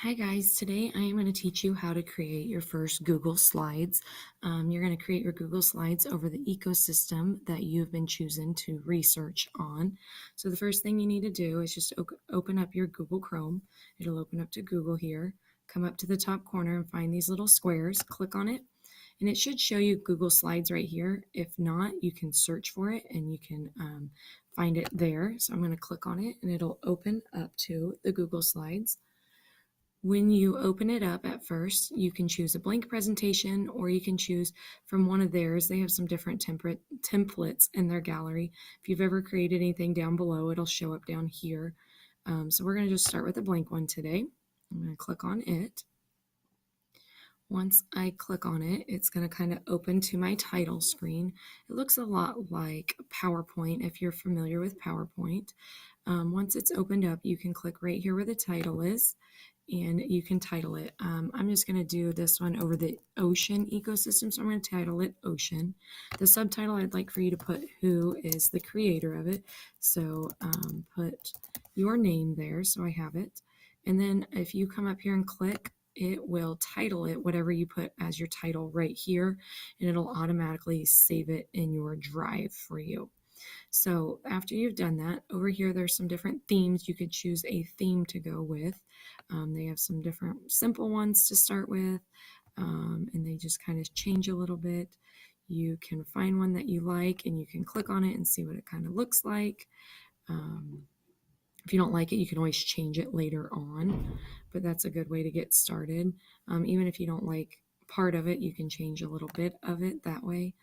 Hi guys, today I am going to teach you how to create your first Google Slides. You're going to create your Google Slides over the ecosystem that you've been choosing to research on. So the first thing you need to do is just open up your Google Chrome. It'll open up to Google here. Come up to the top corner and find these little squares. Click on it and it should show you Google Slides right here. If not, you can search for it and you can find it there. So I'm going to click on it and it'll open up to the Google Slides. When you open it up at first, you can choose a blank presentation or you can choose from one of theirs. They have some different templates in their gallery. If you've ever created anything down below, it'll show up down here. So we're going to just start with a blank one today. I'm going to click on it. Once I click on it, it's going to kind of open to my title screen. It looks a lot like PowerPoint if you're familiar with PowerPoint. Once it's opened up, you can click right here where the title is and you can title it. I'm just going to do this one over the ocean ecosystem, so I'm going to title it Ocean. The subtitle, I'd like for you to put who is the creator of it, so put your name there so I have it. And then if you come up here and click, it will title it whatever you put as your title right here, and it'll automatically save it in your drive for you. So after you've done that, over here there's some different themes. You could choose a theme to go with. They have some different simple ones to start with, and they just kind of change a little bit. You can find one that you like and you can click on it and see what it kind of looks like. If you don't like it, you can always change it later on, but that's a good way to get started. Even if you don't like part of it, you can change a little bit of it that way.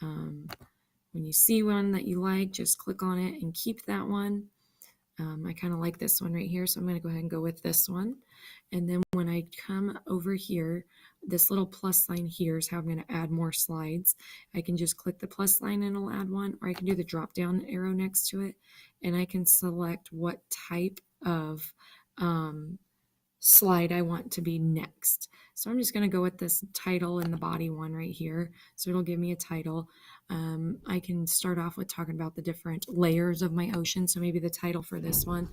When you see one that you like, just click on it and keep that one. I kind of like this one right here, so I'm going to go ahead and go with this one. And then when I come over here, this little plus sign here is how I'm going to add more slides. I can just click the plus sign and it'll add one, or I can do the drop down arrow next to it, and I can select what type of slide I want to be next. So I'm just going to go with this title and the body one right here. So it'll give me a title. I can start off with talking about the different layers of my ocean. So maybe the title for this one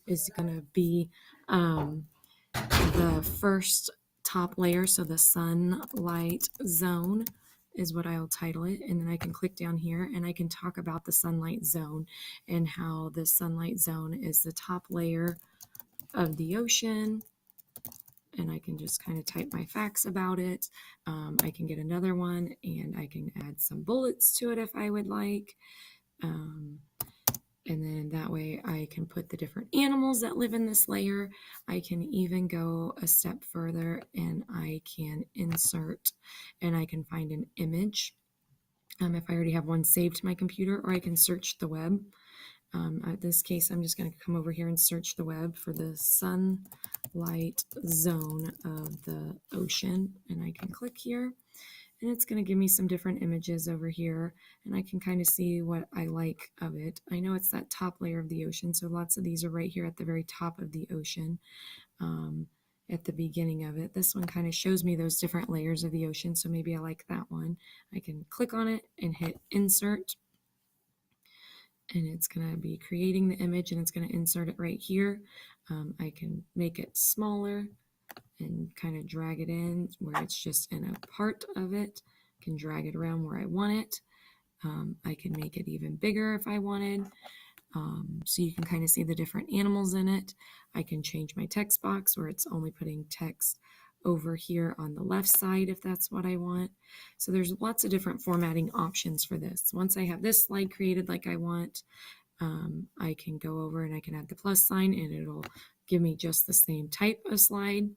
is going to be the first top layer. So the sunlight zone is what I'll title it. And then I can click down here and I can talk about the sunlight zone and how the sunlight zone is the top layer of the ocean. And I can just kind of type my facts about it. I can get another one and I can add some bullets to it if I would like. And then that way I can put the different animals that live in this layer. I can even go a step further and I can insert and I can find an image if I already have one saved to my computer, or I can search the web. In this case, I'm just going to come over here and search the web for the sunlight zone of the ocean, and I can click here, and it's going to give me some different images over here, and I can kind of see what I like of it. I know it's that top layer of the ocean, so lots of these are right here at the very top of the ocean, at the beginning of it. This one kind of shows me those different layers of the ocean, so maybe I like that one. I can click on it and hit insert, and it's going to be creating the image and it's going to insert it right here. I can make it smaller and kind of drag it in where it's just in a part of it. I can drag it around where I want it. I can make it even bigger if I wanted. So you can kind of see the different animals in it. I can change my text box where it's only putting text over here on the left side if that's what I want. So there's lots of different formatting options for this. Once I have this slide created like I want, I can go over and I can add the plus sign and it'll give me just the same type of slide.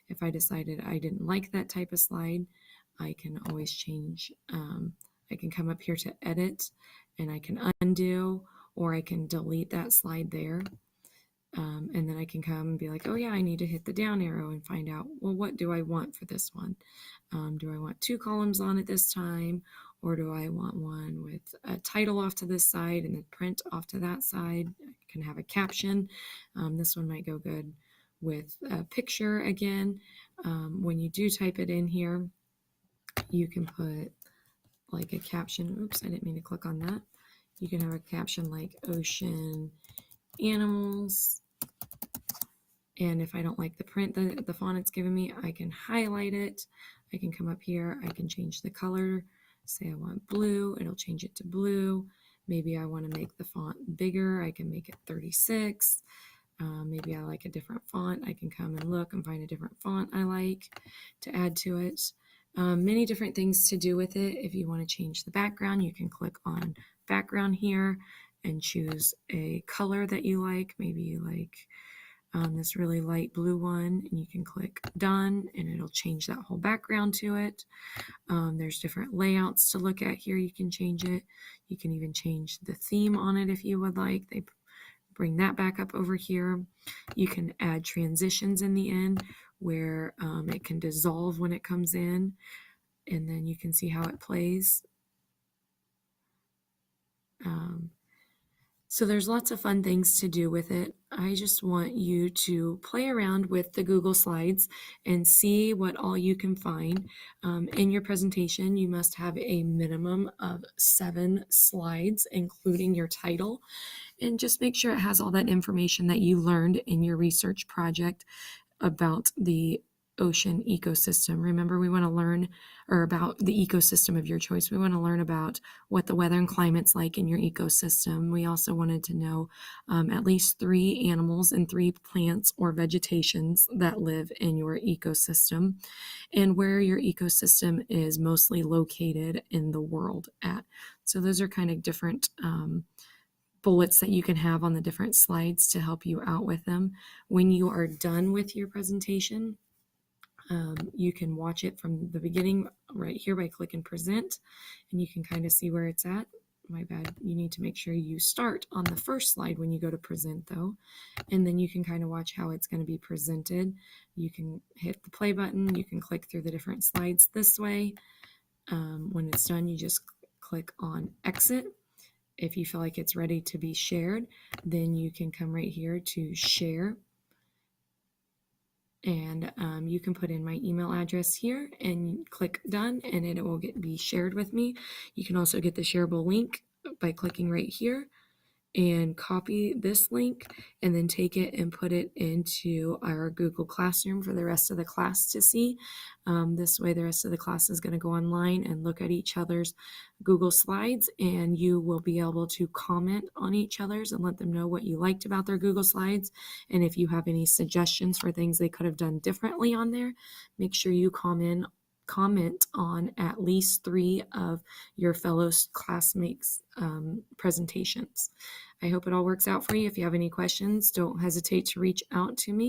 If I decided I didn't like that type of slide, I can always change. I can come up here to edit and I can undo, or I can delete that slide there. And then I can come and be like, oh yeah, I need to hit the down arrow and find out, well, what do I want for this one? Do I want 2 columns on it this time? Or do I want one with a title off to this side and the print off to that side? I can have a caption. This one might go good with a picture again. When you do type it in here, you can put like a caption. Oops, I didn't mean to click on that. You can have a caption like ocean animals, And if I don't like the print, the font it's given me, I can highlight it. I can come up here, I can change the color. Say I want blue, it'll change it to blue. Maybe I want to make the font bigger, I can make it 36. Maybe I like a different font. I can come and look and find a different font I like to add to it. Many different things to do with it. If you want to change the background, you can click on background here and choose a color that you like. Maybe you like this really light blue one, and you can click done and it'll change that whole background to it. There's different layouts to look at here. You can change it. You can even change the theme on it if you would like. They bring that back up over here. You can add transitions in the end where it can dissolve when it comes in, and then you can see how it plays. So there's lots of fun things to do with it. I just want you to play around with the Google Slides and see what all you can find. In your presentation, you must have a minimum of 7 slides, including your title. And just make sure it has all that information that you learned in your research project about the ocean ecosystem. Remember, we want to learn about the ecosystem of your choice. We want to learn about what the weather and climate's like in your ecosystem. We also wanted to know at least 3 animals and 3 plants or vegetations that live in your ecosystem, and where your ecosystem is mostly located in the world at. So those are kind of different bullets that you can have on the different slides to help you out with them. When you are done with your presentation, you can watch it from the beginning right here by clicking present, and you can kind of see where it's at. My bad, you need to make sure you start on the first slide when you go to present though, and then you can kind of watch how it's going to be presented. You can hit the play button, you can click through the different slides this way. When it's done, you just click on exit. If you feel like it's ready to be shared, then you can come right here to share, and you can put in my email address here and click done, and it will be shared with me. You can also get the shareable link by clicking right here and copy this link and then take it and put it into our Google Classroom for the rest of the class to see. This way the rest of the class is going to go online and look at each other's Google Slides, and you will be able to comment on each other's and let them know what you liked about their Google Slides. And if you have any suggestions for things they could have done differently on there, make sure you comment on at least 3 of your fellow classmates' presentations. I hope it all works out for you. If you have any questions, don't hesitate to reach out to me.